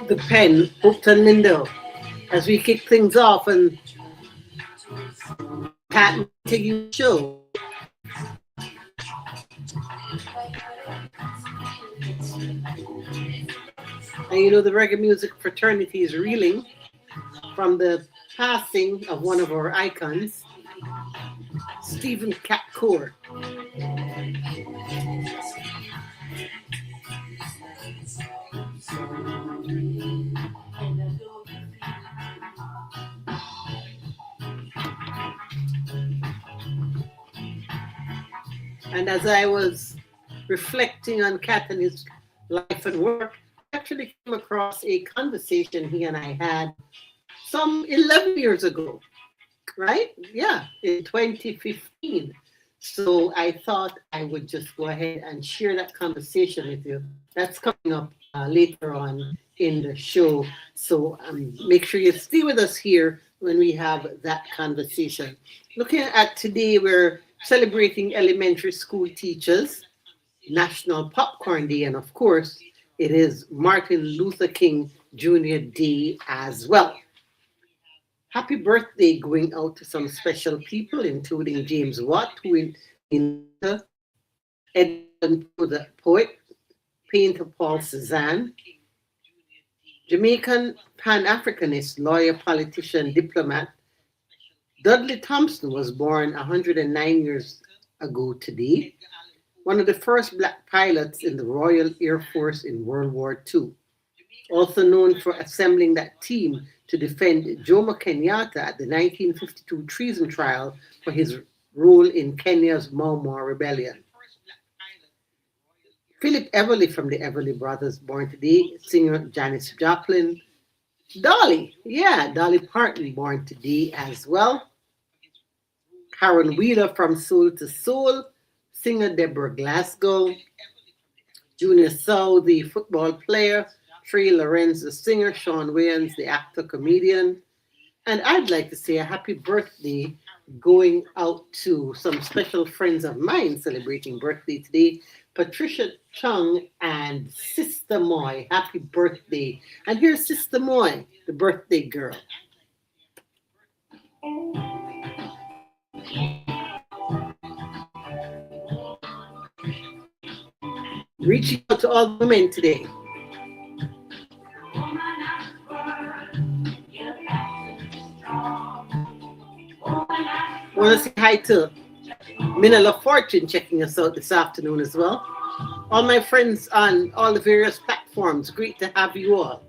The pen, Hooked and Lindo, as we kick things off and Pat Montague show. And you know, the reggae music fraternity is reeling from the passing of one of our icons, Stephen Cat Coore. And as I was reflecting on Cat and his life and work, I actually came across a conversation he and I had some 11 years ago, right? Yeah, in 2015. So I thought I would just go ahead and share that conversation with you. That's coming up later on in the show. So make sure you stay with us here when we have that conversation. Looking at today, we're celebrating elementary school teachers, National Popcorn Day, and of course, it is Martin Luther King Jr. Day as well. Happy birthday going out to some special people, including James Watt, who in Edmund Poe, the poet, painter Paul Cézanne, Jamaican Pan-Africanist, lawyer, politician, diplomat, Dudley Thompson was born 109 years ago today, one of the first black pilots in the Royal Air Force in World War II, also known for assembling that team to defend Jomo Kenyatta at the 1952 treason trial for his role in Kenya's Mau Mau Rebellion. Philip Everly from the Everly Brothers, born today, singer Janis Joplin. Dolly Parton, born today as well. Karen Wheeler from Soul to Soul, singer Deborah Glasgow. Junior Seau, the football player. Trey Lorenz, the singer. Sean Wayans, the actor, comedian. And I'd like to say a happy birthday going out to some special friends of mine celebrating birthday today. Patricia Chung and Sister Moy. Happy birthday. And here's Sister Moy, the birthday girl. Reaching out to all the women today. I want to say hi to Minella Fortune checking us out this afternoon as well. All my friends on all the various platforms, great to have you all.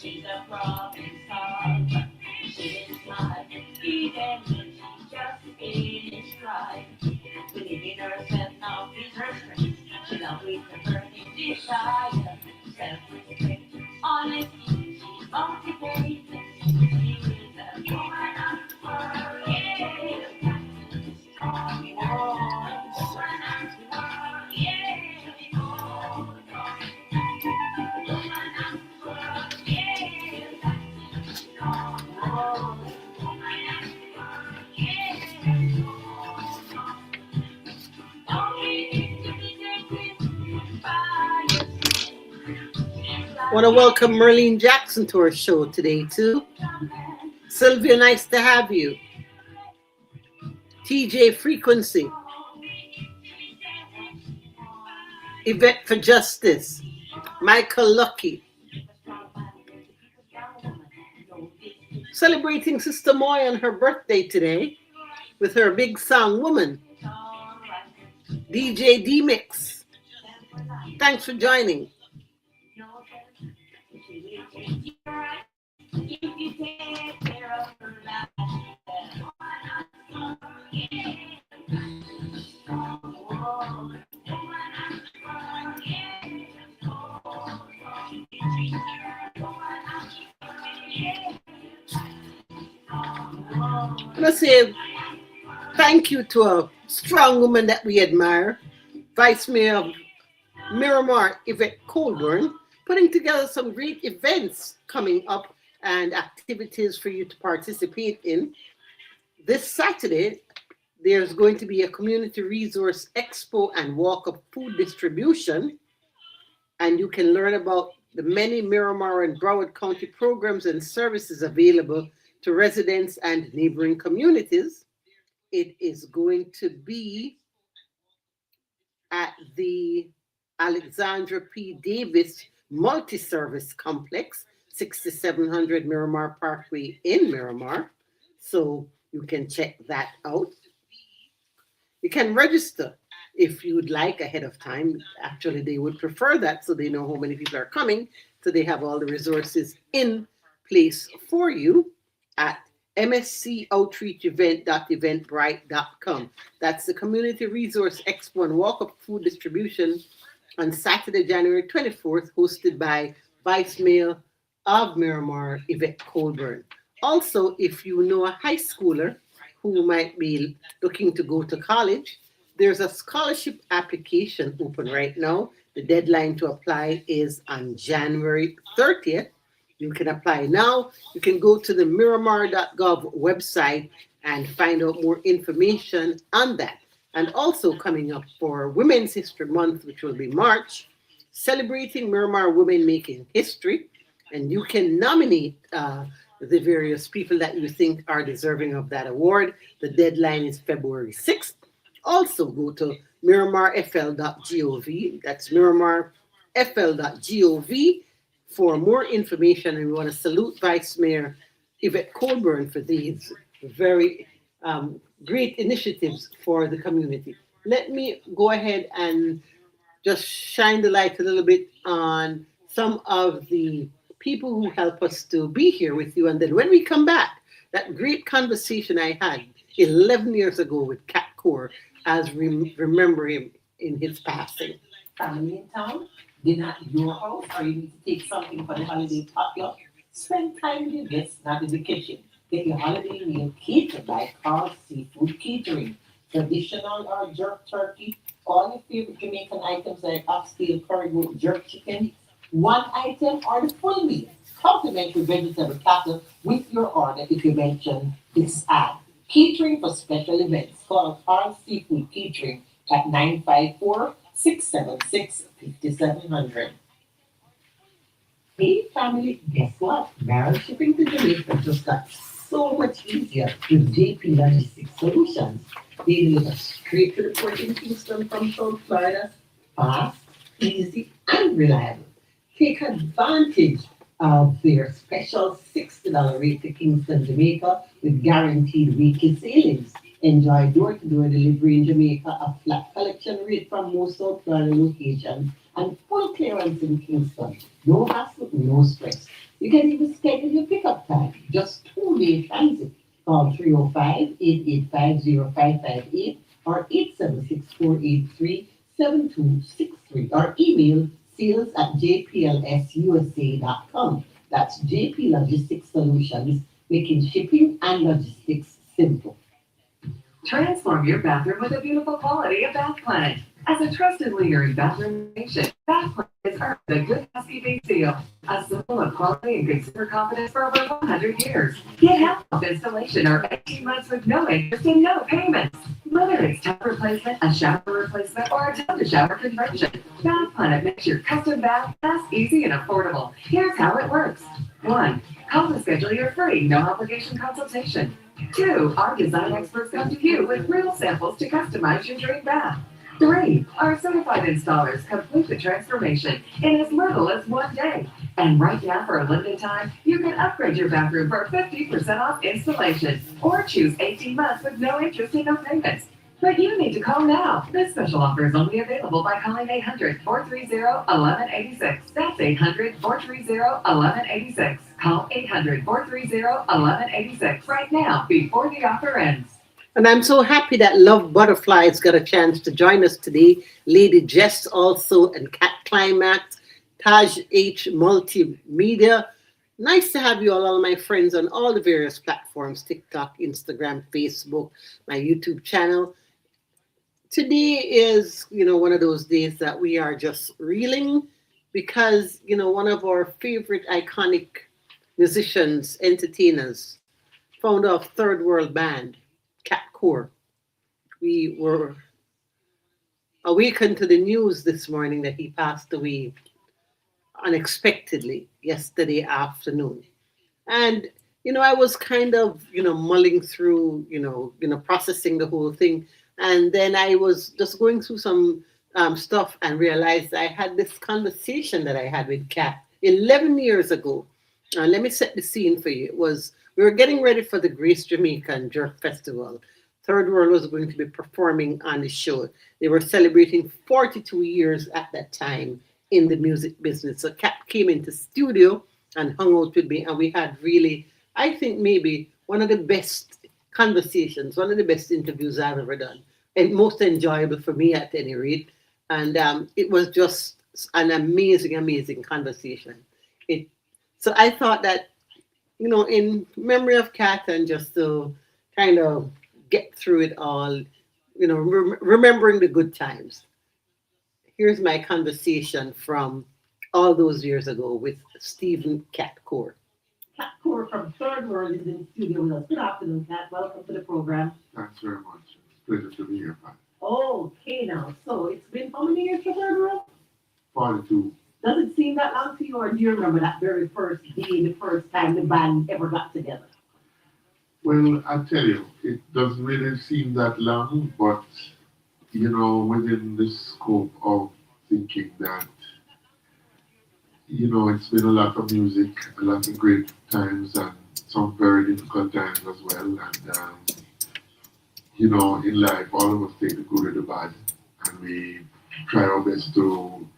She's a problem solver. She is not even when she just finished right. Believing herself now is her strength. She now with her burning desire. Self-respect, honesty, she's motivated. She is a woman of the world. Yeah. Strong woman of the world. Yeah. Want to welcome Merlene Jackson to our show today, too. Sylvia, nice to have you. TJ Frequency. Yvette for Justice. Michael Lucky. Celebrating Sister Moy on her birthday today with her big song, Woman. DJ D-Mix. Thanks for joining. I must say thank you to a strong woman that we admire, Vice Mayor of Miramar, Yvette Colburn, putting together some great events coming up and activities for you to participate in. This Saturday, there's going to be a community resource expo and walk of food distribution, and you can learn about the many Miramar and Broward County programs and services available to residents and neighboring communities. It is going to be at the Alexandra P. Davis Multi-Service Complex, 6700 Miramar Parkway in Miramar. So you can check that out. You can register if you would like ahead of time. Actually, they would prefer that so they know how many people are coming, so they have all the resources in place for you at mscoutreachevent.eventbrite.com. That's the Community Resource Expo and Walk-Up Food Distribution on Saturday, January 24th, hosted by Vice Mayor of Miramar, Yvette Colburn. Also, if you know a high schooler who might be looking to go to college, there's a scholarship application open right now. The deadline to apply is on January 30th. You can apply now. You can go to the miramar.gov website and find out more information on that. And also coming up for Women's History Month, which will be March, celebrating Miramar women making history. And you can nominate the various people that you think are deserving of that award. The deadline is February 6th. Also go to miramarfl.gov. That's miramarfl.gov for more information. And we want to salute Vice Mayor Yvette Colburn for these very great initiatives for the community. Let me go ahead and just shine the light a little bit on some of the people who help us to be here with you. And then when we come back, that great conversation I had 11 years ago with Cat Coore, as we remember him in his passing. Family in town, dinner at your house, or you need to take something for the holiday potluck. Spend time with your guests, not in the kitchen. Get your holiday meal catered by Coore Seafood Catering. Traditional or jerk turkey, all your favorite Jamaican items like oxtail, curry goat, jerk chicken, one item or the full meal. Complimentary vegetable platter with your order if you mention this ad. Catering for special events. Call Coore Seafood Catering at 954-676-5700. Hey family, guess what? Barrel shipping to Jamaica just got so much easier with JP Logistics Solutions. They deliver straight to the port in Kingston from South Florida, fast, easy, and reliable. Take advantage of their special $60 rate to Kingston, Jamaica with guaranteed weekly sailings. Enjoy door-to-door delivery in Jamaica, a flat collection rate from most South Florida locations, and full clearance in Kingston. No hassle, no stress. You can even schedule your pickup time, just 2-day transit. Call 305-885-0558 or 876-483-7263 or email sales@jplsusa.com. That's JP Logistics Solutions, making shipping and logistics simple. Transform your bathroom with a beautiful quality of Bath Planet. As a trusted leader in bathroom innovation, Bath Planet has earned the Good Housekeeping Seal, a symbol of quality and consumer confidence for over 100 years. Get help with installation or 18 months with no interest and no payments. Whether it's tub replacement, a shower replacement, or a tub-to-shower conversion, Bath Planet makes your custom bath fast, easy, and affordable. Here's how it works. 1. Call to schedule your free, no-obligation consultation. 2. Our design experts come to you with real samples to customize your dream bath. 3. Our certified installers complete the transformation in as little as 1 day. And right now, for a limited time, you can upgrade your bathroom for 50% off installation or choose 18 months with no interest and no payments. But you need to call now. This special offer is only available by calling 800-430-1186. That's 800-430-1186. Call 800-430-1186 right now before the offer ends. And I'm so happy that Love Butterflies got a chance to join us today. Lady Jess also, and Cat Climax, Taj H Multimedia. Nice to have you all my friends on all the various platforms, TikTok, Instagram, Facebook, my YouTube channel. Today is, one of those days that we are just reeling because, one of our favorite iconic musicians, entertainers, founder of Third World Band, Coore. We were awakened to the news this morning that he passed away unexpectedly yesterday afternoon. And, I was kind of, mulling through, processing the whole thing. And then I was just going through some stuff and realized I had this conversation that I had with Kat 11 years ago. Let me set the scene for you. We were getting ready for the Grace Jamaican Jerk Festival. Third World was going to be performing on the show. They were celebrating 42 years at that time in the music business. So Kat came into studio and hung out with me, and we had really, I think maybe one of the best conversations, one of the best interviews I've ever done, and most enjoyable for me at any rate. And it was just an amazing, amazing conversation. So I thought that, in memory of Kat and just to kind of get through it all, remembering the good times. Here's my conversation from all those years ago with Stephen Cat Coore. Cat Coore from Third World is in the studio with us. Good afternoon, Cat. Welcome to the program. Thanks very much. It's a pleasure to be here, Pat. Okay, now. So it's been how many years for Third World? 42. Does it seem that long to you, or do you remember that very first day, the first time the band ever got together? Well, I tell you, it doesn't really seem that long, but, within the scope of thinking that, it's been a lot of music, a lot of great times, and some very difficult times as well. And, in life, all of us take the good and the bad, and we try our best to,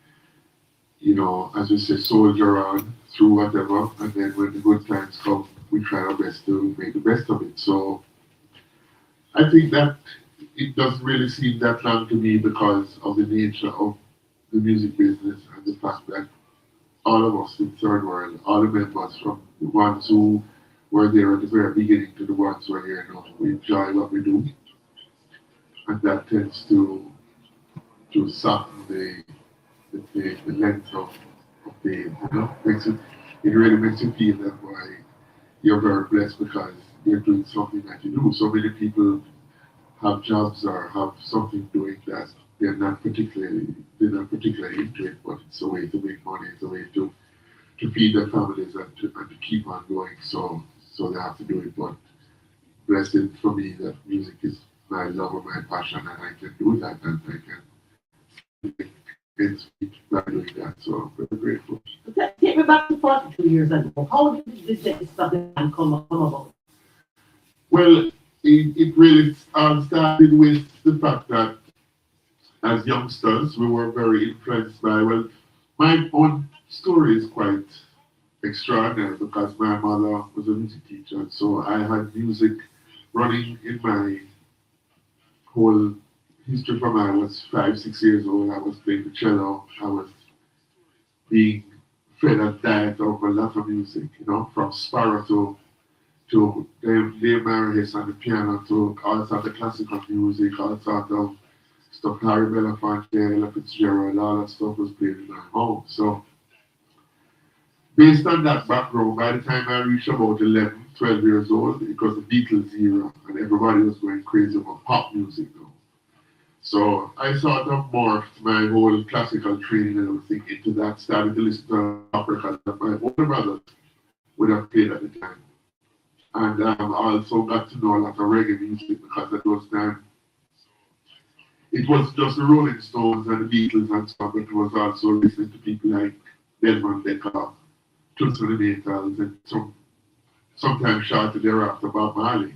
as we say, soldier on through whatever, and then when the good times come, we try our best to make the best of it. So I think that it doesn't really seem that long to me because of the nature of the music business and the fact that all of us in Third World, all the members, from the ones who were there at the very beginning to the ones who are here now, we enjoy what we do. And that tends to soften the length of the, it really makes you feel that why you're very blessed because you're doing something that you do. So many people have jobs or have something doing that they're not particularly into it, but it's a way to make money, it's a way to feed their families and to keep on going. So they have to do it. But blessed for me that music is my love and my passion, and I can do that, and I can speak by doing that. So I'm very grateful. Take me back to 42 years ago. How did this band come about? Well, it really started with the fact that as youngsters, we were very influenced by, my own story is quite extraordinary because my mother was a music teacher. And so I had music running in my whole history from I was 5-6 years old. I was playing the cello. I was being fed and diet of a lot of music, from Sparrow to Dave Maris on the piano to all sorts of classical music, all sorts of stuff, Harry Belafonte, Ella Fitzgerald, all that stuff was played in my home. So based on that background, by the time I reached about 11, 12 years old, it was the Beatles era, and everybody was going crazy about pop music now. So I sort of morphed my whole classical training and everything into that, started to listen to opera that my older brothers would have played at the time. And I also got to know a lot of reggae music because at those times it was just the Rolling Stones and the Beatles and stuff, but it was also listening to people like Desmond Decker, Toots and the Maytals, and sometimes shortly thereafter Bob Marley.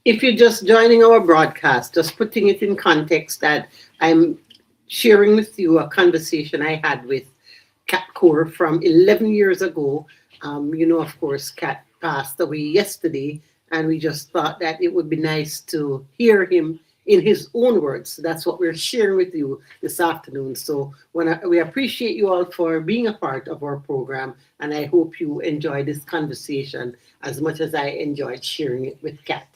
If you're just joining our broadcast, just putting it in context that I'm sharing with you a conversation I had with Cat Coore from 11 years ago. Of course, Cat passed away yesterday, and we just thought that it would be nice to hear him in his own words. That's what we're sharing with you this afternoon. So we appreciate you all for being a part of our program, and I hope you enjoy this conversation as much as I enjoyed sharing it with Cat.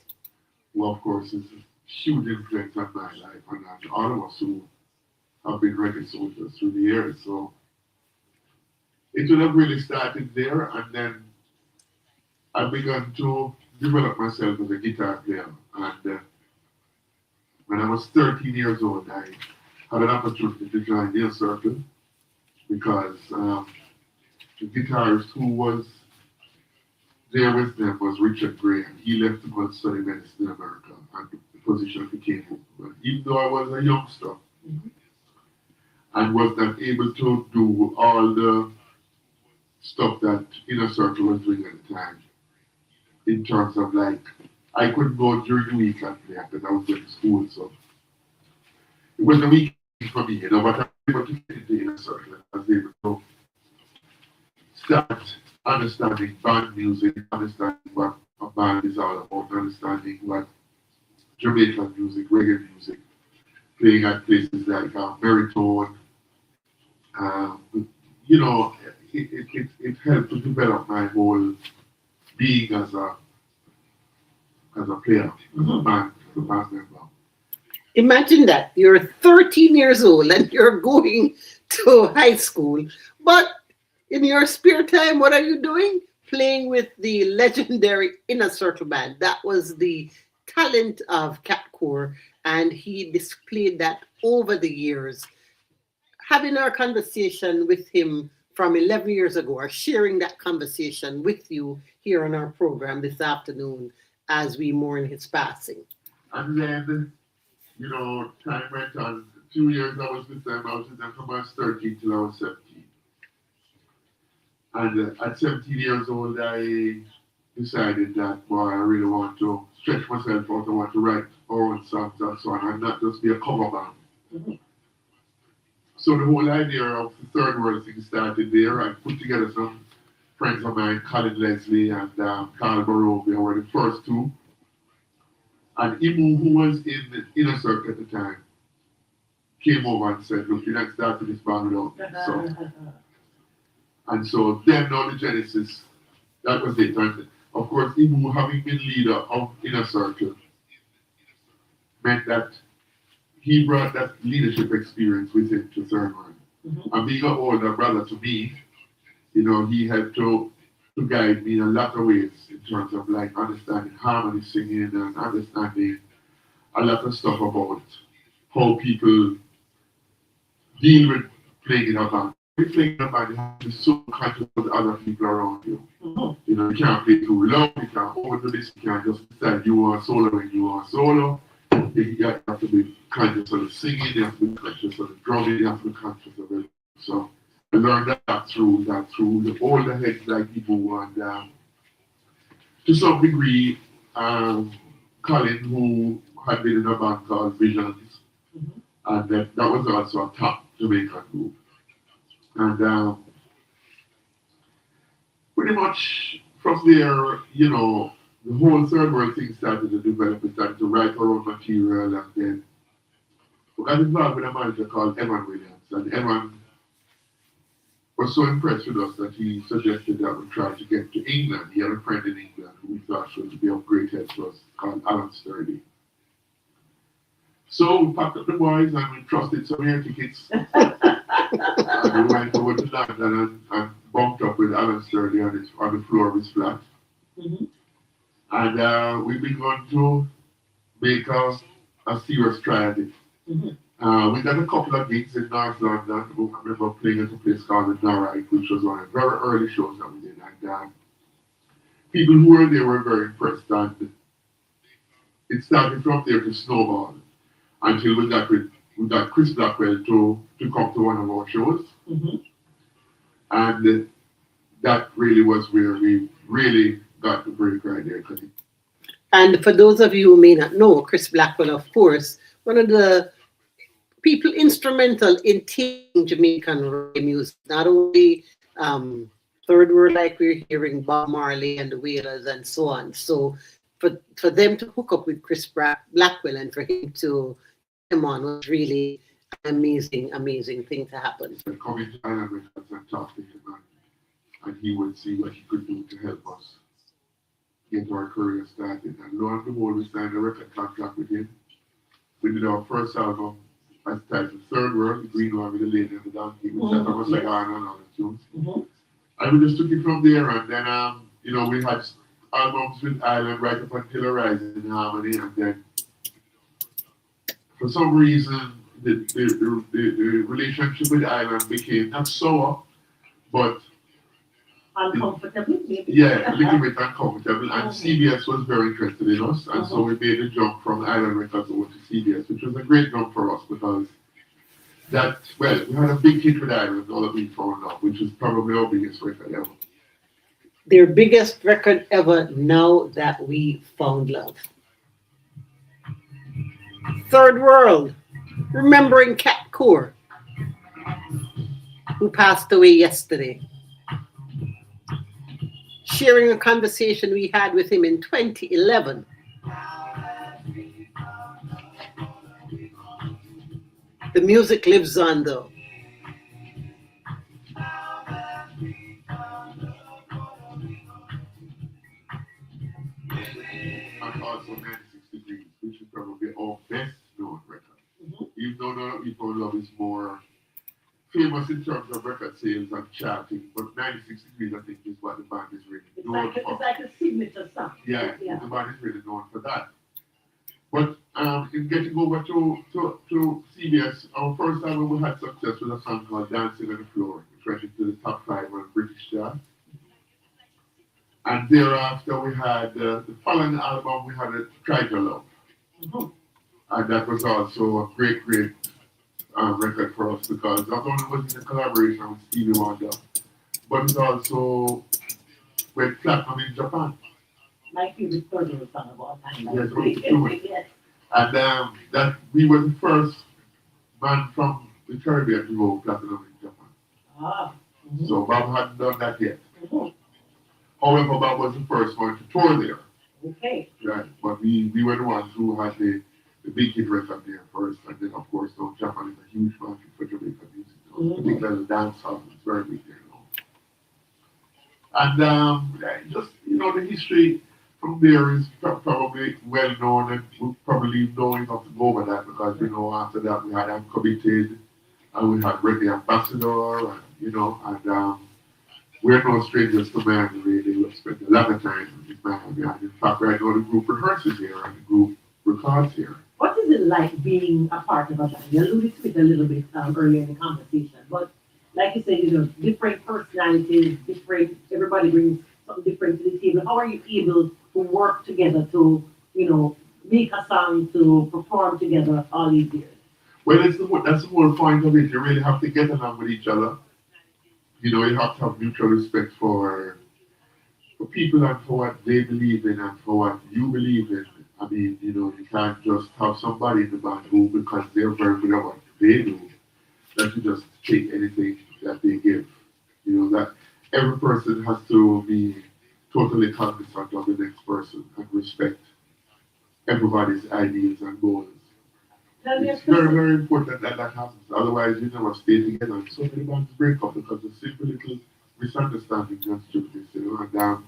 Well, of course, it's a huge influence on my life and on all of us who have been reggae soldiers through the years. So it would have really started there, and then I began to develop myself as a guitar player. And when I was 13 years old, I had an opportunity to join the circle because the guitarist who was there with them was Richard Gray, and he left to go and study medicine in America, and the position became open. Even though I was a youngster and was not able to do all the stuff that Inner Circle was doing at the time, in terms of like, I couldn't go during the week and play because I was going to school, so it was a weekend for me, but I was able to get into Inner Circle. I was able to start understanding band music, understanding what a band is all about, understanding what Jamaican music, reggae music, playing at places like Baritone. It helped to develop my whole being as a player, as a band member. Imagine that you're 13 years old and you're going to high school, but in your spare time, what are you doing? Playing with the legendary Inner Circle Band. That was the talent of Cat Coore, and he displayed that over the years. Having our conversation with him from 11 years ago, or sharing that conversation with you here on our program this afternoon as we mourn his passing. And then, time went on. 2 years I was with them. I was with them from I was 13 till I was 17. And at 17 years old, I decided that, boy, I really want to stretch myself out. I want to write our own songs and so on, and not just be a cover band. Mm-hmm. So the whole idea of the Third World thing started there. I put together some friends of mine, Colin Leslie and Carl Barovia, were the first two. And Imu, who was in the Inner Circle at the time, came over and said, look, you're not starting this band without me. And so then now the genesis, that was it. And of course, Imu, having been leader of Inner Circle, meant that he brought that leadership experience with him to Third World. Mm-hmm. And being an older brother to me, he had to guide me in a lot of ways in terms of like understanding harmony singing and understanding a lot of stuff about how people deal with playing in a band. When you're playing in a band, you have to be so conscious of the other people around you. Mm-hmm. You can't play too loud, you can't overdo this, you can't just decide you want solo when you want solo. You have to be conscious of the singing, you have to be conscious of the drumming, you have to be conscious of it. So I learned that through all the heads like people and to some degree, Colin, who had been in a band called Visions, and that was also a top Jamaican group. And pretty much from there, the whole Third World thing started to develop. We started to write our own material, and then we got involved with a manager called Evan Williams. And Evan was so impressed with us that he suggested that we try to get to England. He had a friend in England who we thought would be of great help to us called Alan Sturdy. So we packed up the boys and we trusted some air tickets. And we went over to London and bumped up with Alan Sturdy on the floor of his flat. Mm-hmm. And we began to make a serious try at it. We done a couple of gigs in North London. I remember playing at a place called the Norite, which was one of the very early shows that we did. And people who were there were very impressed. And it started from there to snowball until we got Chris Blackwell to come to one of our shows. And that really was where we really got the break right there. And for those of you who may not know, Chris Blackwell, of course, one of the people instrumental in taking Jamaican reggae music, not only third world like we're hearing Bob Marley and the Wailers and so on. So for them to hook up with Chris Blackwell and for him to come on was really an amazing thing to happen. Coming to Island Records and talk to him, and he would see what he could do to help us get our career started. And lo and behold, we signed a record contract with him. We did our first album as titled Third World, the Green One with the Lady and the Donkey, which that was like on and other tunes. And we just took it from there, and then we had albums with Island right up until Horizon in Harmony, and then for some reason the relationship with Island became not sour, but Uncomfortable, maybe. yeah, a little bit uncomfortable. And CBS was very interested in us, and so we made the jump from Island Records over to CBS, which was a great jump for us because we had a big hit with Island, All of Me Found Love, which was probably our biggest record ever. Their biggest record ever, Now That We Found Love. Third World, remembering Cat Coore, who passed away yesterday. Sharing a conversation we had with him in 2011. The music lives on though. And also 96 Degrees, which is probably our best known record. Even though Now That We Found Love is more famous in terms of record sales and charting, but 96 Degrees, I think, is what the band is really known for. It's like a signature song. Yeah, the band is really known for that. But in getting over to CBS, our first album we had success with a song called Dancing on the Floor, which went into the top 5 on British chart. And thereafter we had the following album, we had a Try to Love. And that was also a great record for us because not only was it a collaboration with Stevie Wonder, but it also went platinum in Japan. My favorite third world song of all time. Yes, yes. And that we were the first band from the Caribbean to go platinum in Japan. So Bob hadn't done that yet. However, Bob was the first one to tour there. Okay. Right, but we were the ones who had the big hit record there first, and then of course, Japan is a huge market for Jamaican music, particularly dance songs. It's very big there. And just the history from there is probably well known, and we'll probably know enough to go over that because after that we had Uncommitted, and we had Reggae Ambassador, and we're no strangers to Miami. Really, we've spent a lot of time in Miami, and in fact, right now the group rehearses here and the group records here. What is it like being a part of a band? You alluded to it a little bit earlier in the conversation, but like you said, different personalities, everybody brings something different to the table. How are you able to work together to, make a song, to perform together all these years? Well, that's the whole point of it. You really have to get along with each other. You have to have mutual respect for people and for what they believe in and for what you believe in. I mean, you can't just have somebody in the band who, because they're very good at what they do, that you just take anything that they give. That every person has to be totally cognizant of the next person and respect everybody's ideas and goals. It's very, very important that happens. Otherwise, you never stay together. And so many bands break up because of simple little misunderstandings and stupidness, And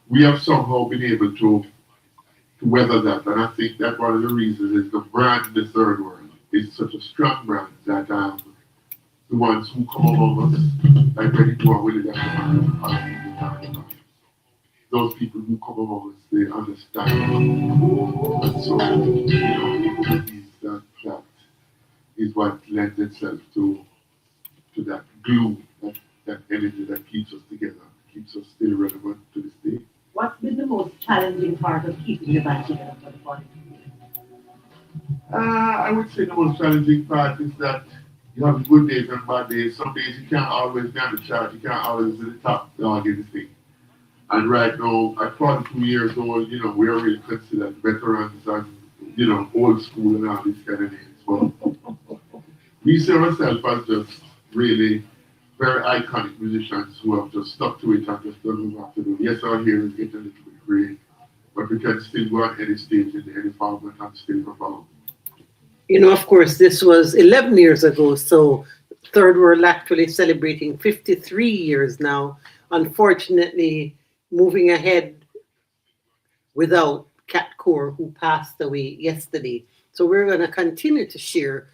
we have somehow been able to weather that. And I think that one of the reasons is the brand, the Third World, is such a strong brand that the ones who come among us, like when you are Willie and those people who come among us, they understand. And so, that is what lends itself to that glue, that energy that keeps us together, keeps us still relevant to this day. What's been the most challenging part of keeping the band together for the 40 years? I would say the most challenging part is that you have good days and bad days. Some days you can't always be on the chart, you can't always be the top dog in the thing. And right now, at 42 years old, we are really considered veterans and, old school and all these kind of names. But we see ourselves as just really very iconic musicians who have just stuck to it and just done what we have to do. Yes, our hair is getting a little bit gray, but we can still go on any stage in any format and still perform. Of course, this was 11 years ago, so Third World actually celebrating 53 years now. Unfortunately, moving ahead without Cat Coore, who passed away yesterday. So we're going to continue to share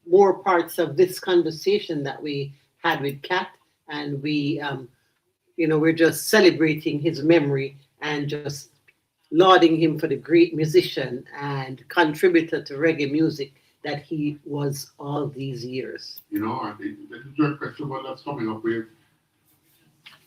more parts of this conversation that we had with Cat, and we're just celebrating his memory and just lauding him for the great musician and contributor to reggae music that he was all these years. And the drug festival that's coming up with,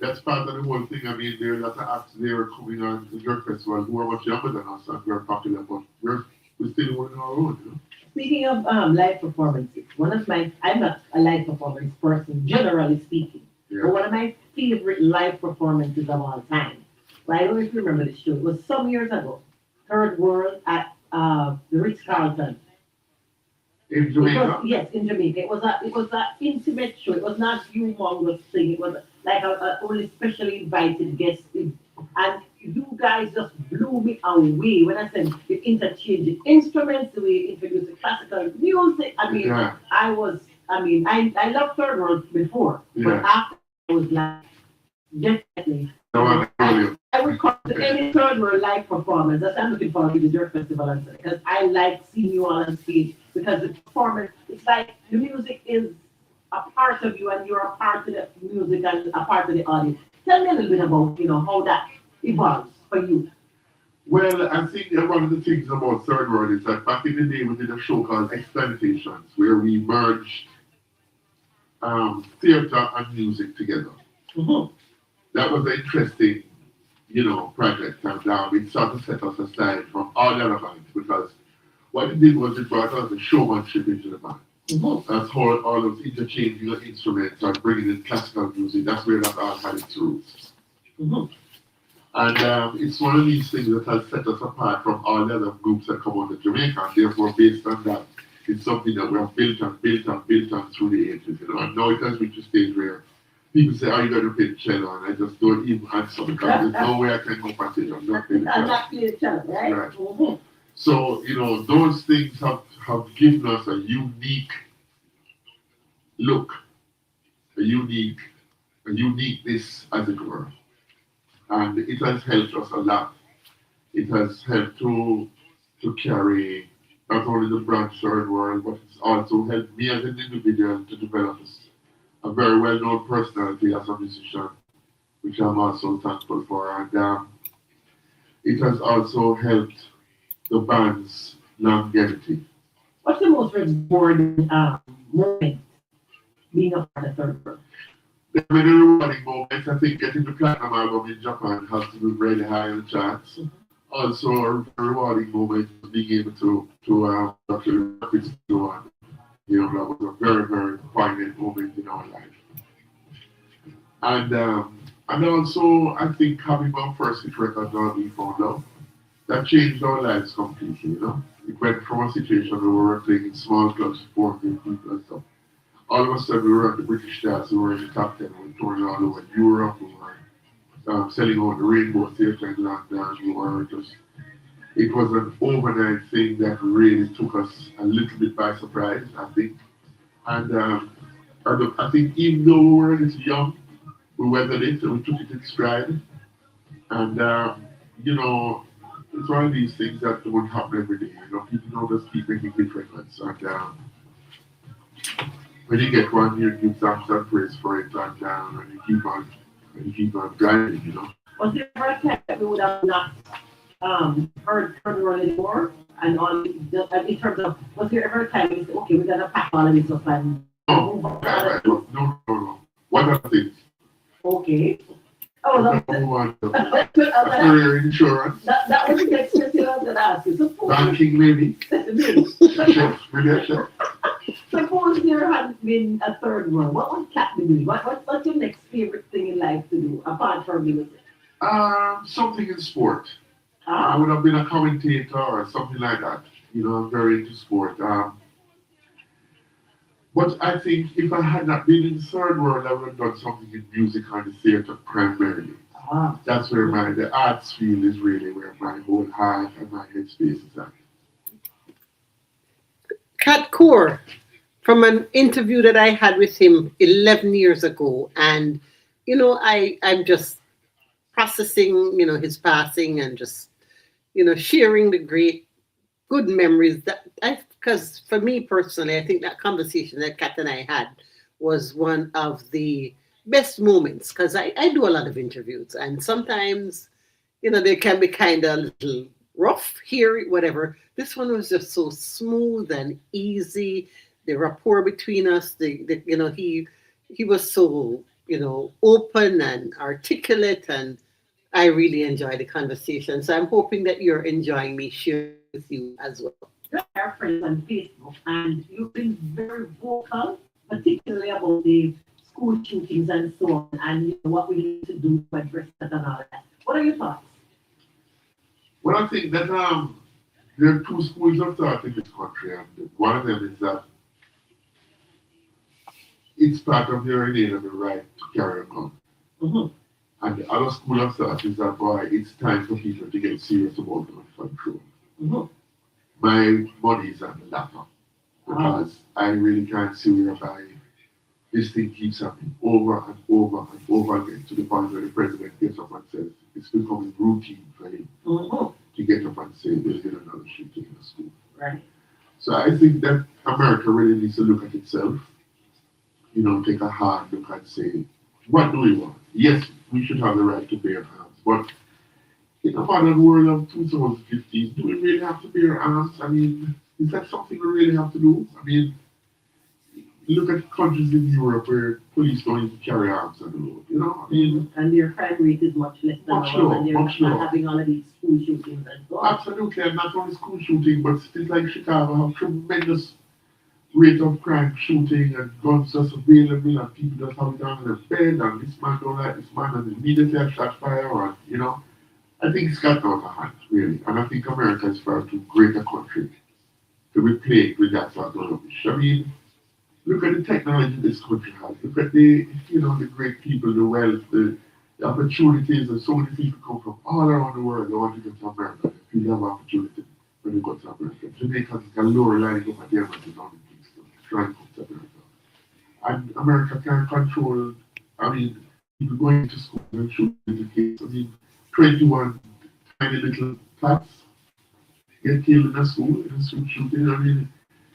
that's part of the whole thing. I mean, there are lots of acts there coming on the drug festival who are much younger than us and we're popular, but we're still holding our own. Speaking of live performances, I'm not a live performance person, generally speaking, but one of my favorite live performances of all time. I don't know if you remember the show. It was some years ago. Third World at the Ritz-Carlton. In Jamaica? Yes, in Jamaica. It was an intimate show. It was not a humongous thing. It was like a only specially invited guest thing. And you guys just blew me away when I said you interchange the instruments, the way you introduce the classical music. I loved Third World before, but after I was like, definitely. I would come to any Third World live performance. That's why I'm looking forward to the Jerk Festival because I like seeing you all on stage because the performance, it's like the music is a part of you and you're a part of the music and a part of the audience. Tell me a little bit about, how that evolves for you. Well, I think that one of the things about Third World is that back in the day we did a show called Explantations where we merged theater and music together. Mm-hmm. That was an interesting, project, and it sort of set us aside from all the other bands because what it did was it brought us the showmanship into the band. Mm-hmm. That's how all of interchanging of instruments and bringing in classical music. That's where that all had its roots. Mm-hmm. And it's one of these things that has set us apart from all the other groups that come out of Jamaica. And therefore, based on that, it's something that we have built on through the ages. And now it has reached a stage where people say, "Are you going to play the cello?" And I just don't even answer because there's no way I can go and say, "I'm not playing the cello." I'm not playing the cello, right? Right. Mm-hmm. So, those things have given us a unique look, a uniqueness, as it were. And it has helped us a lot. It has helped to carry not only the brand Third World, but it's also helped me as an individual to develop a very well-known personality as a musician, which I'm also thankful for. And it has also helped the band's longevity. What's the most rewarding moment being a part of Third World? There are many rewarding moments. I think getting the platinum album in Japan has to be really high in the charts. Mm-hmm. Also, a rewarding moment was being able to actually work with one. That was a very, very poignant moment in our life. And also, I think having our first hit record now being found out, that changed our lives completely. It went from a situation where we were playing in small clubs, 400 people and stuff. All of a sudden, we were at the British charts, we were in the top 10, we were touring all over Europe, we were selling out the Rainbow Theatre in London, it was an overnight thing that really took us a little bit by surprise, I think. And I think even though we were a little young, we weathered it and we took it in stride. And, it's one of these things that won't happen every day. People don't just keep making hit records. And when you get one, you give thanks and praise for it, and you keep on grinding. Was there ever a time that we would have not heard World War and all in terms of was there ever a time you said, okay, we're gonna pack all of this up and move on to other things? No. What are things? Okay. Oh, Move on to career insurance, that was the next question I was gonna ask you. Suppose banking maybe, chef, maybe a chef. suppose there hadn't been a third world, what would Cat be doing? What's your next favorite thing in life to do apart from music? Something in sport. I Ah, would have been a commentator or something like that. You know, I'm very into sport. But I think if I had not been in the third world, I would have done something in music or the theatre primarily. ah. That's where the arts field is really where my whole heart and my headspace is at. Cat Coore, from an interview that I had with him 11 years ago. And, I'm just processing, his passing and just, sharing the great, good memories because for me personally, I think that conversation that Kat and I had was one of the best moments because I do a lot of interviews and sometimes, they can be kind of a little rough here, whatever. This one was just so smooth and easy. The rapport between us, he was so, open and articulate and I really enjoyed the conversation. So I'm hoping that you're enjoying me sharing with you as well. You're our friends on Facebook, and you've been very vocal, particularly about the school shootings and so on, and what we need to do to address that and all that. What are your thoughts? Well, I think that there are two schools of thought in this country, and one of them is that it's part of your inalienable right to carry a gun. Mm-hmm. And the other school of thought is that, boy, it's time for people to get serious about gun control. Mm-hmm. My money is on the latter because I really can't see whereby this thing keeps happening over and over and over again to the point where the president gets up and says it's becoming routine for him Mm-hmm. to get up and say there's been another shooting in the school. Right. So I think that America really needs to look at itself, take a hard look and say, what do we want? Yes, we should have the right to bear arms, but in a modern world of 2015, do we really have to bear arms? I mean, is that something we really have to do? I mean, look at countries in Europe where police don't even carry arms on the road, I mean, And their crime rate is much less than Much ours, lower, and they're much not lower. having all of these school shootings and so on. absolutely, and not only school shooting, but cities like Chicago have tremendous rate of crime, shooting, and guns just available, and people just have it down in their bed, and this man don't like this man, and immediately a shot fire, and, I think it's gotten out of hand, really. And I think America is far too great a country to be plagued with that sort of rubbish. I mean, look at the technology this country has. Look at the great people, the wealth, the opportunities, and so many people come from all around the world. They want to get to America. If you have opportunity when they go to America. Jamaicans can lower line up at the embassy down in Kingston, try and come to America. And America can control, I mean, people going to school and shooting the kids. I mean, 21 tiny little cats get killed in a school, in a school shooting. I mean,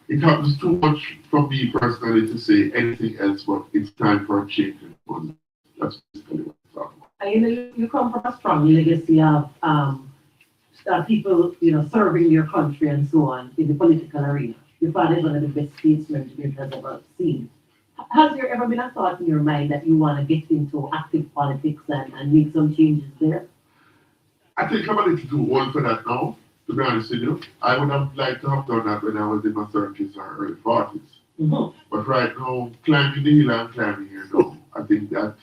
it happens too much for me personally to say anything else, but it's time for a change in policy. That's basically what it's talking about. And you come from a strong legacy of people, serving your country and so on in the political arena. Your father is one of the best statesmen Jamaica has ever seen. Has there ever been a thought in your mind that you want to get into active politics and make some changes there? I think I'm a little too old for that now, to be honest with you. I would have liked to have done that when I was in my 30s or early 40s. Mm-hmm. But right now, climbing the hill I'm climbing here now, I think that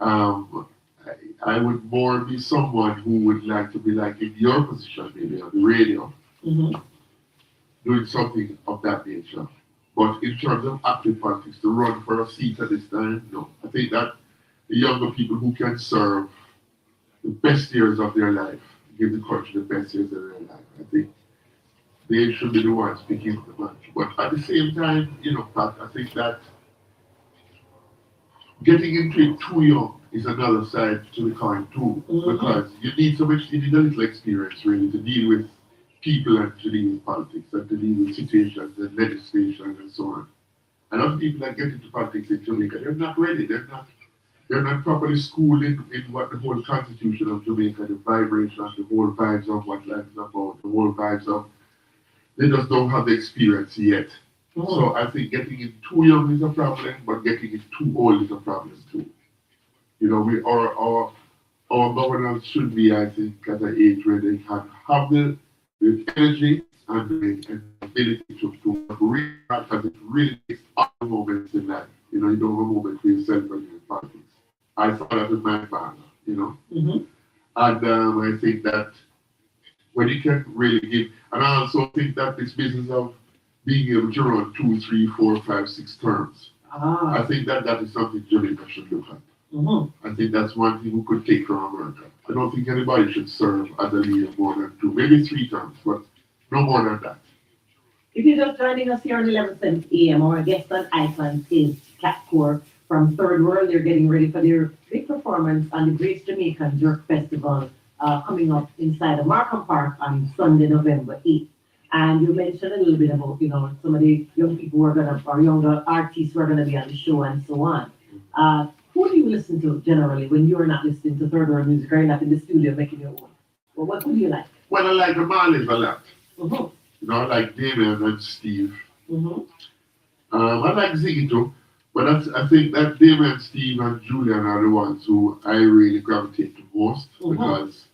I would more be someone who would like to be like in your position, maybe on the radio, Mm-hmm. doing something of that nature. But in terms of active politics, to run for a seat at this time, no. I think that the younger people who can serve the best years of their life, give the country the best years of their life, I think they should be the ones picking up the mantle. But at the same time, Pat, I think that getting into it too young is another side to the coin too, Mhm. because you need a little experience really to deal with people and to deal with politics and to deal with situations and legislation and so on. A lot of people that get into politics in Jamaica, they're not ready. they're not properly schooled in what the whole constitution of Jamaica, the vibration, the whole vibes of what life is about, the whole vibes of, they just don't have the experience yet. So I think getting it too young is a problem, but getting it too old is a problem too. You know, our governors should be, I think, at an age where they can have the energy and the ability to work really hard, because it really takes all the moments in life. You know, you don't have a moment for yourself when you're in politics. I saw that with my father, you know. And I think that when you can really give, and I also think that this business of being able to run 2, 3, 4, 5, 6 terms, I think that is something Jamaica should look at. I think that's one thing we could take from America. I don't think anybody should serve as a leader more than 2, maybe 3 terms, but no more than that. If you're just joining us here on 11:70 a.m., our guest on Icons is Coore from Third World. They're getting ready for their big performance on the Great Jamaican Jerk Festival coming up inside of Markham Park on Sunday, November 8th. And you mentioned a little bit about, you know, some of the young people who are or younger artists who are gonna be on the show and so on. Who do you listen to generally when you're not listening to Third World music or you're not in the studio making your own? Well, what would you like? Well, I like the Marleys a lot. You know, I like Damien and Steve. I like Ziggy too, but I think that Damien, Steve, and Julian are the ones who I really gravitate to most because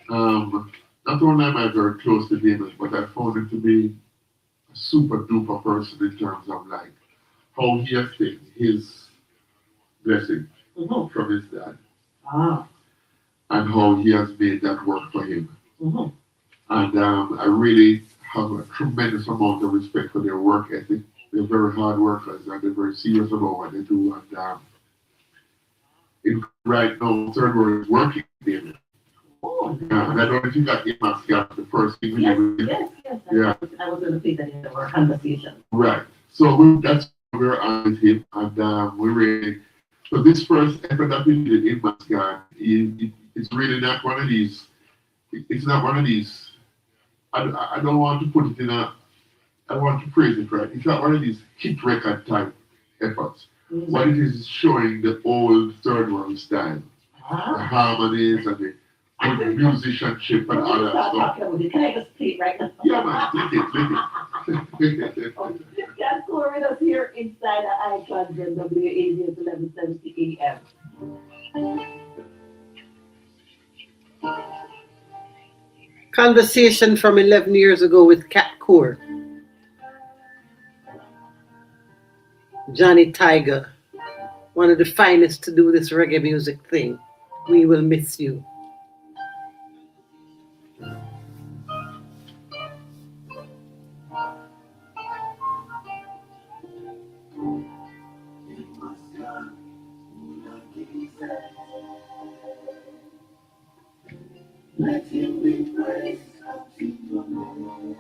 not only am I very close to Damien, but I found him to be a super duper person in terms of like how he has taken his blessing from his dad and how he has made that work for him. And I really have a tremendous amount of respect for their work ethic. They're very hard workers and they're very serious about what they do. And right now, Third World is working there. And I don't know if you got the first thing we did. Yes. I was going to say that in our conversation. Right. So that's why we're on with him. And we're really, so this first effort that we did in Mascot, it's really not one of these, it's not one of these, I don't want to put it in I want to phrase it right. It's not one of these hit record type efforts. What it is showing the old Third World style. The harmonies and the good musicianship and all that stuff. Can I just play it right now? Yeah, man, lick it. That's Coore with us here inside the Icons and WAZ at 11:70 a.m. Conversation from 11 years ago with Coore. Johnny Tiger, one of the finest to do this reggae music thing. We will miss you. Let him be praised unto your name.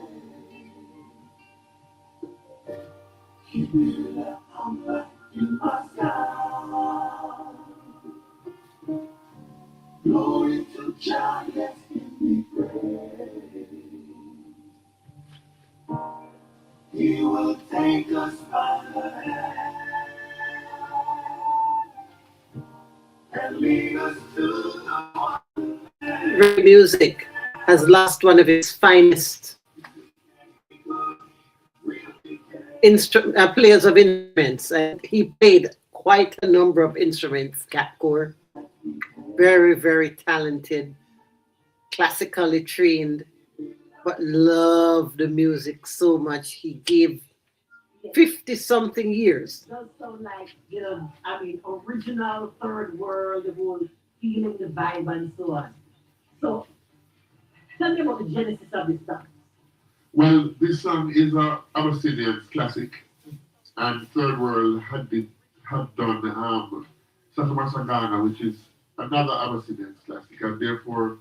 He will come in my sky. Glory to Jah, let him be praised. He will take us by the hand and lead us to the one. Reggae music has lost one of its finest players of instruments, and he played quite a number of instruments. Coore, very, very talented, classically trained, but loved the music so much. He gave 50-something years. Does sound like, you know, I mean, original Third World, the whole feeling, the vibe, and so on. So, tell me about the genesis of this song. Well, this song is a Abyssinian classic, and Third World had done Satama Sangana, which is another Abyssinian classic, and therefore,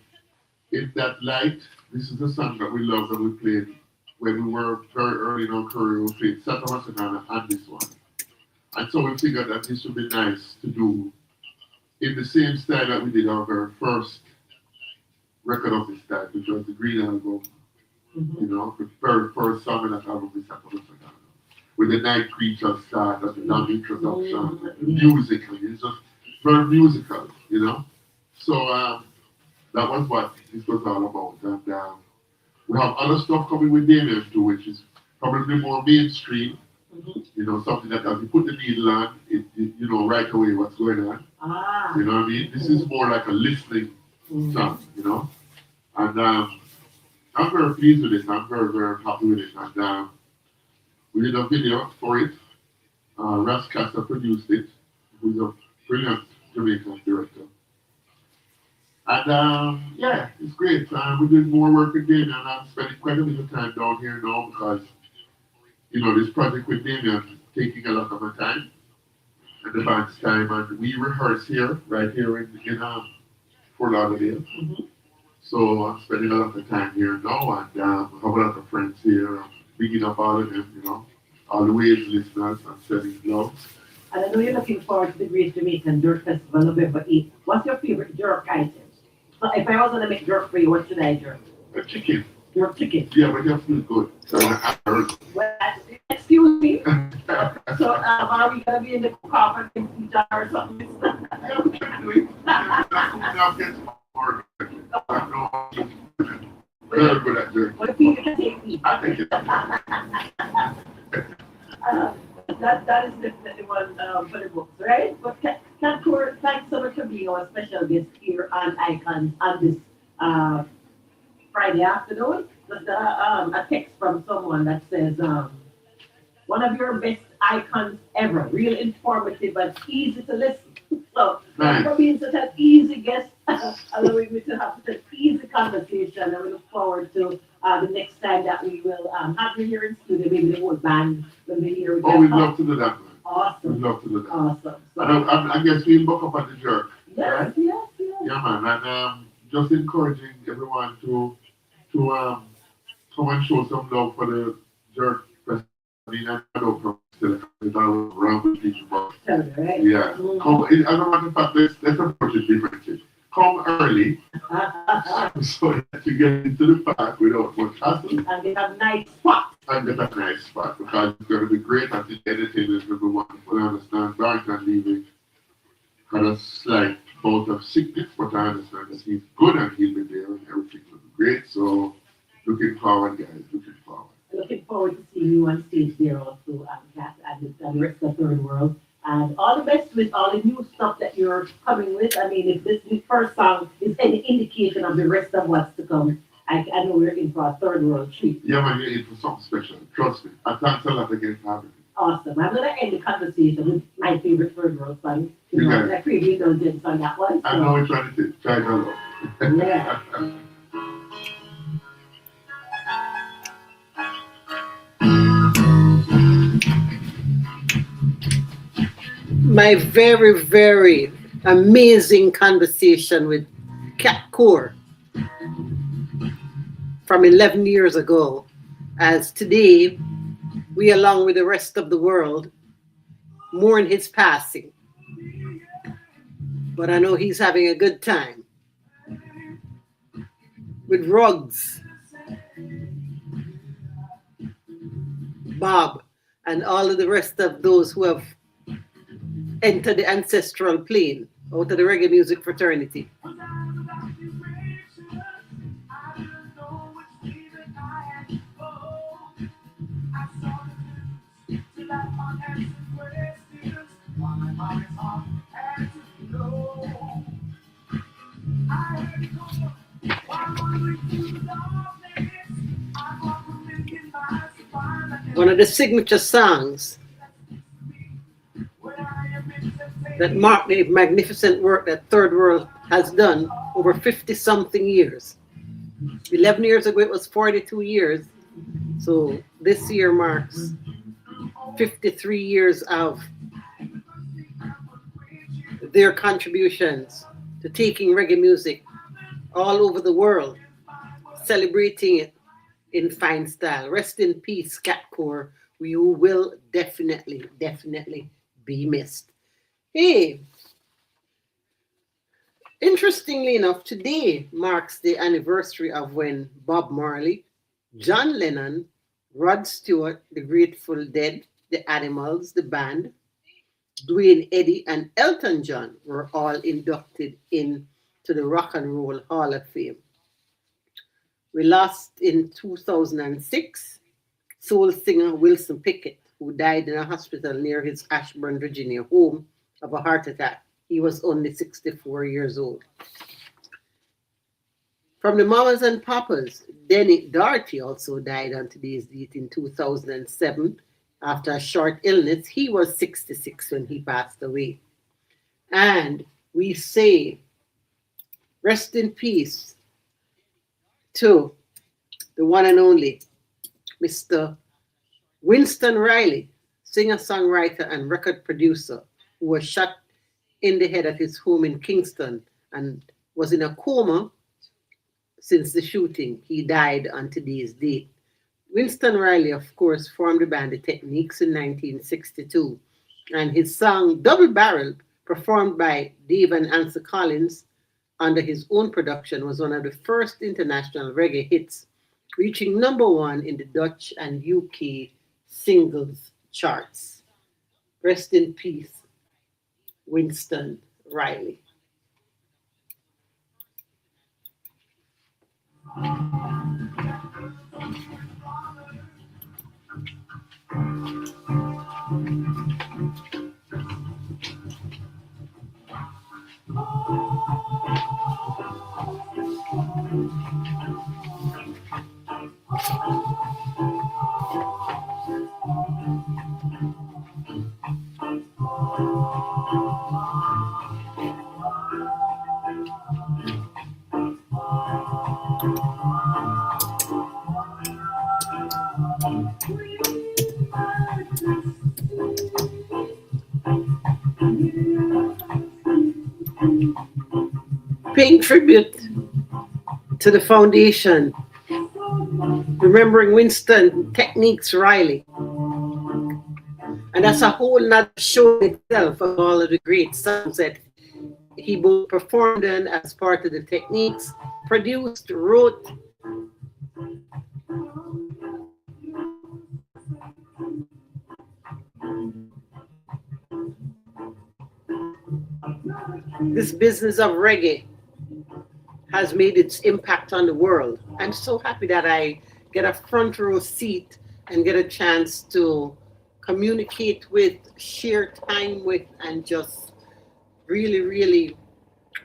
in that light, this is a song that we love that we played when we were very early in our career. We played Satama Sangana and this one, and so we figured that this would be nice to do in the same style that we did our very first record of this type, which was the Green Album. You know, the very first song in that album is Satama Sangana, with the Night Creature start as the non introduction, the music, and it's just very musical, you know. So that was what this was all about. And we have other stuff coming with Damien too, which is probably more mainstream. You know, something that as you put the needle on, you know right away what's going on. You know what I mean? This is more like a listening song, you know. And I'm very pleased with it. I'm very, very happy with it. And we did a video for it. Rascaster produced it, who's a brilliant Jamaican director. And yeah, it's great. We're doing more work with Damien, and I'm spending quite a bit of time down here now because, you know, this project with Damien is taking a lot of my time and the band's time. And we rehearse here, right here in Fort Lauderdale. So I'm spending a lot of time here now, and I have a lot of friends here. I'm picking up all of them, you know, all the waves listeners and sending love. And I know you're looking forward to the Great Jamaican Jerk Festival November 8th. What's your favorite jerk item? So if I was going to make jerk for you, what should I jerk? A chicken. Jerk chicken. Yeah, but that feels good. Well, excuse me. So are we going to be in the car for the or something? Yeah, we can do it. Now get more. Very good at jerk. What if you can take me? I think it's That is definitely one for the books, right? But Coore, thanks so much for being our special guest here on Icons on this Friday afternoon. Just a text from someone that says, one of your best icons ever, real informative and easy to listen. So thanks for being such an easy guest, allowing me to have such an easy conversation. And we look forward to the next time that we will have you here in studio, maybe the whole band will be here. Oh, we'd love to do that, man. Awesome. We'd love to do that. Awesome. So, And I guess we'll book up at the jerk. yes, Right? yes, yes. Yeah, man. And just encouraging everyone to come and show some love for the jerk festival. I mean, I don't know still around the teacher, but Right. yeah. Come, as a matter of fact, let's approach it differently. Come early so that you get into the park without much hassle And they have nice spots. and get a nice spot because it's going to be great. I think anything is going to be wonderful. I understand Barton leaving had a slight bout of sickness, but I understand that he's good and he'll be there and everything will be great. So looking forward, guys, looking forward. Looking forward to seeing you on stage there also, Kat, and the rest of the third world. And all the best with all the new stuff that you're coming with. I mean, if this first song is any indication of the rest of what's to come, I know we're in for a third world treat. Yeah, man, you're in for something special. Trust me. I thanks a lot again for having me. Awesome. I'm going to end the conversation with my favorite third world song. You know, Yeah. I created indulgence on that one. I know which one it is. Try it out. Yeah. My very, very amazing conversation with Coore from 11 years ago, as today we, along with the rest of the world, mourn his passing. But I know he's having a good time with Ruggs, Bob, and all of the rest of those who have entered the ancestral plane out of the reggae music fraternity. One of the signature songs that mark the magnificent work that Third World has done over 50-something years. 11 years ago, it was 42 years. So this year marks 53 years of their contributions to taking reggae music all over the world, celebrating it in fine style. Rest in peace, Coore. You will definitely be missed. Hey, interestingly enough, today marks the anniversary of when Bob Marley, John Lennon, Rod Stewart, the Grateful Dead, the Animals, the band, Dwayne Eddy, and Elton John were all inducted into the Rock and Roll Hall of Fame. We lost in 2006 soul singer Wilson Pickett, who died in a hospital near his Ashburn, Virginia home of a heart attack. He was only 64 years old. From the Mamas and Papas, Denny Darty also died on today's date in 2007 after a short illness. He was 66 when he passed away. And we say, rest in peace to the one and only Mr. Winston Riley, singer, songwriter, and record producer, who was shot in the head at his home in Kingston and was in a coma since the shooting. He died on today's date. Winston Riley, of course, formed the band The Techniques in 1962, and his song Double Barrel, performed by Dave and Ansel Collins under his own production, was one of the first international reggae hits, reaching #1 in the Dutch and UK singles charts. Rest in peace, Winston Riley. Paying tribute to the foundation, remembering Winston Techniques Riley. And that's a whole nother show in itself of all of the great songs that he both performed in as part of the Techniques, produced, wrote. This business of reggae has made its impact on the world. I'm so happy that I get a front row seat and get a chance to communicate with, share time with, and just really, really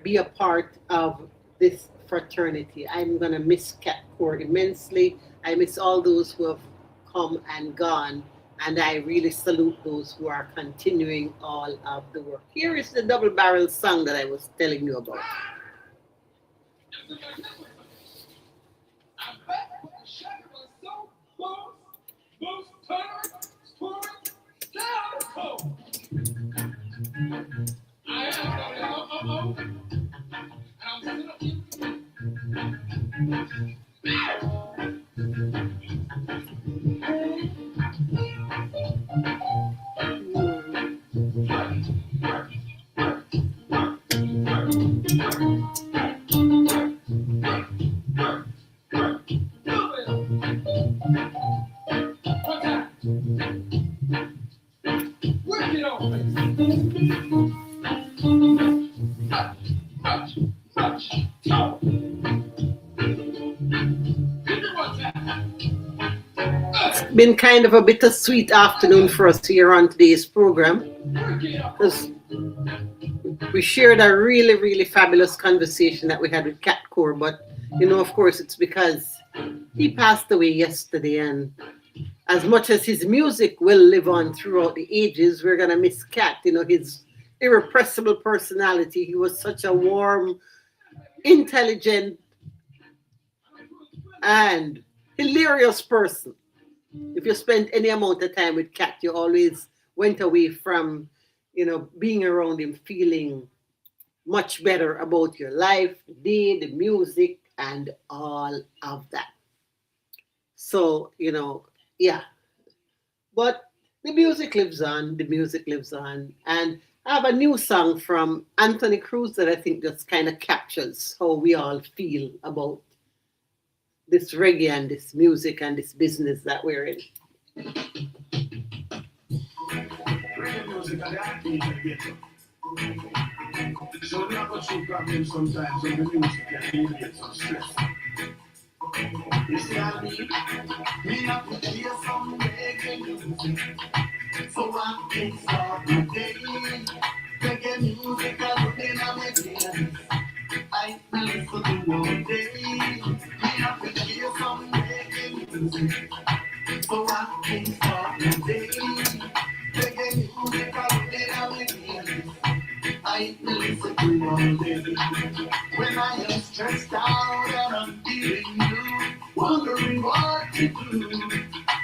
be a part of this fraternity. I'm going to miss Coore immensely. I miss all those who have come and gone. And I really salute those who are continuing all of the work. Here is the double barrel song that I was telling you about. Been kind of a bittersweet afternoon for us here on today's program, because we shared a really, really fabulous conversation that we had with Cat Coore. But, of course, it's because he passed away yesterday. And as much as his music will live on throughout the ages, we're going to miss Cat, his irrepressible personality. He was such a warm, intelligent, and hilarious person. If you spent any amount of time with Cat, you always went away from, being around him feeling much better about your life, the day, the music, and all of that. So, yeah. But the music lives on, And I have a new song from Anthony Cruz that I think just kind of captures how we all feel about this reggae and this music and this business that we're in. music and the athletes in the ghetto. So we have a true problem sometimes when the music can alleviate some stress. You see what I mean? Me have to hear some reggae music, so I can start my day. Reggae music I put in my ears, I listen to all day. Me have to hear some reggae music, so I can start my day. Reggae music I put in my ears, I listen to all day. When I am stressed out and I'm feeling blue, wondering what to do,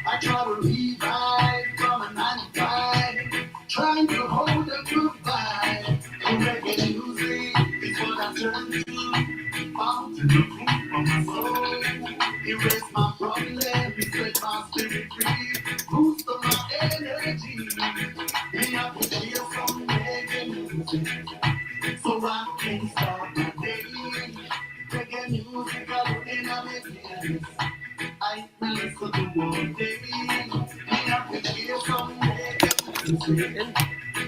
I try to revive from a 9 to 5, trying to hold a good vibe. And reggae music is what I turn to, fountain of food for my soul. Erase my problems, set my spirit free, boost up my energy. Me have to hear some reggae music, so I can start my day. Reggae music I put in my ears, I listen to all day. Me have to hear some reggae music,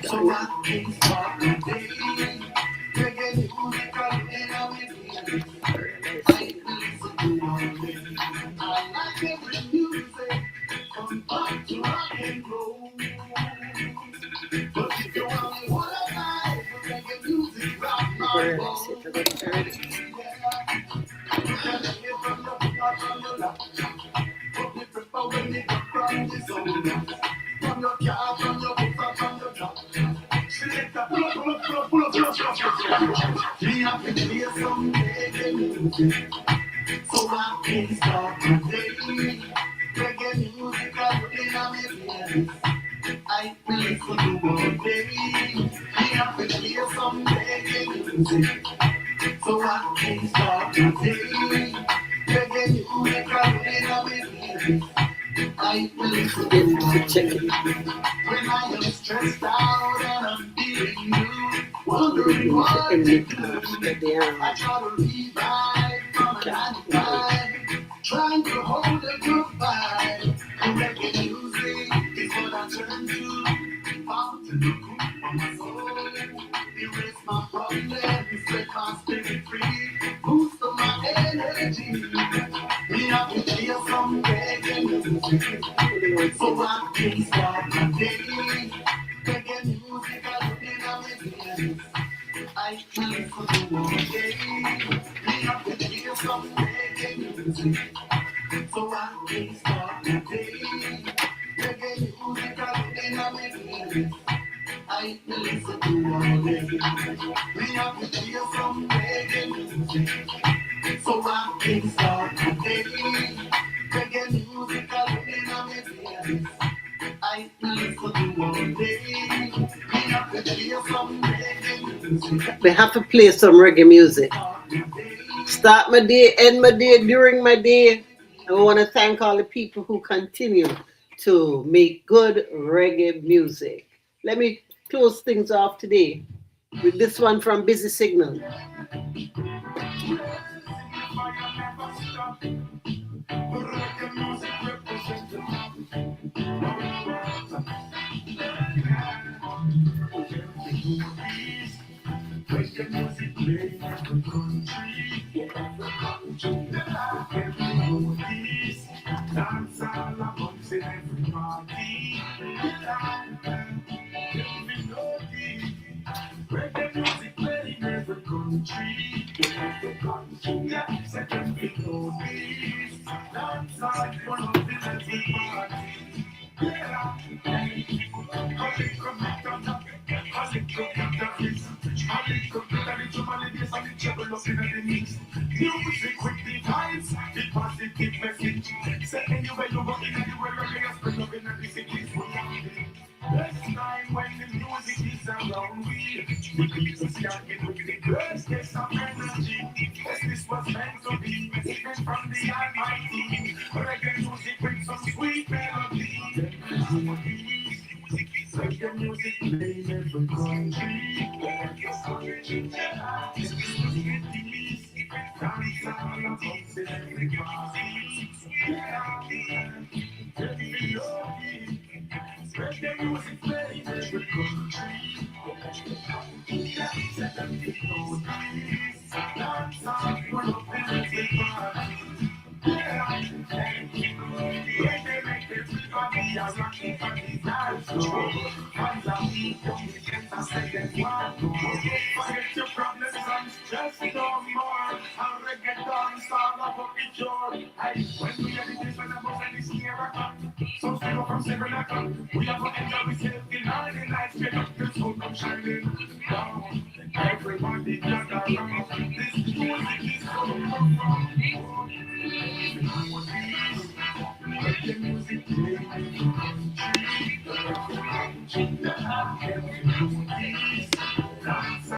so I can start my day. Reggae music I put in my ears, I listen to all day. I like every music from pop to rock and roll. But if you only want a night, reggae music rock my boat. You can hear from your heart, from your lap. But we prefer when it comes from the soul. From your car, from your books, or from your job. Select a pull up. Me have to play some reggae music, so I can start my day. Reggae music I put in my ears, I listen to all day. Me have to play some reggae music, so I can start my day. Reggae music I put in my ears, I listen to all day. When I am stressed out and I'm feeling blue, wondering what to do, I try to revive from a 9 to 5, trying to hold a good vibe. And reggae music is what I turn to, fountain of good for my soul. Erase my problems, set my spirit free, boost up my energy. We have to hear some reggae music, so I can start my day. Reggae music I put in my ears, I listen to all day. We have to hear some reggae music, so I can start my day. Reggae music I put in my ears, I listen to all day. We have to hear some reggae music, so I can start my day. Reggae music I put in my ears, I listen to all day. We have to hear some reggae music. We have to play some reggae music. Start my day, end my day, during my day. I want to thank all the people who continue to make good reggae music. Let me close things off today with this one from Busy Signal. Reggae music playing in every country, every oldies, dance all amongst in every party. Every melody, reggae music playing in every country, yeah, every oldies, dance all amongst in every party. Yeah, music with the vibes, the positive message. Say anywhere you go, anywhere you go, spread love in the city. Best time when the music is around we people can't get with the best taste of energy. Yes, this was meant to be, message from the Almighty. Reggae music with some sweet melody. Reggae music playing every country. Dance all about every party. Reggae music playing every country. slow. Fans are weak, young against a second one. Forget your problems and stress no more. And reggaeton song of a picture. Hey, when we are the days when I was in the snare, so stay up from 7 o'clock. We have to enjoy ourselves till all the lights get up, the sun come shining down. Everybody gather around. This music is so profound.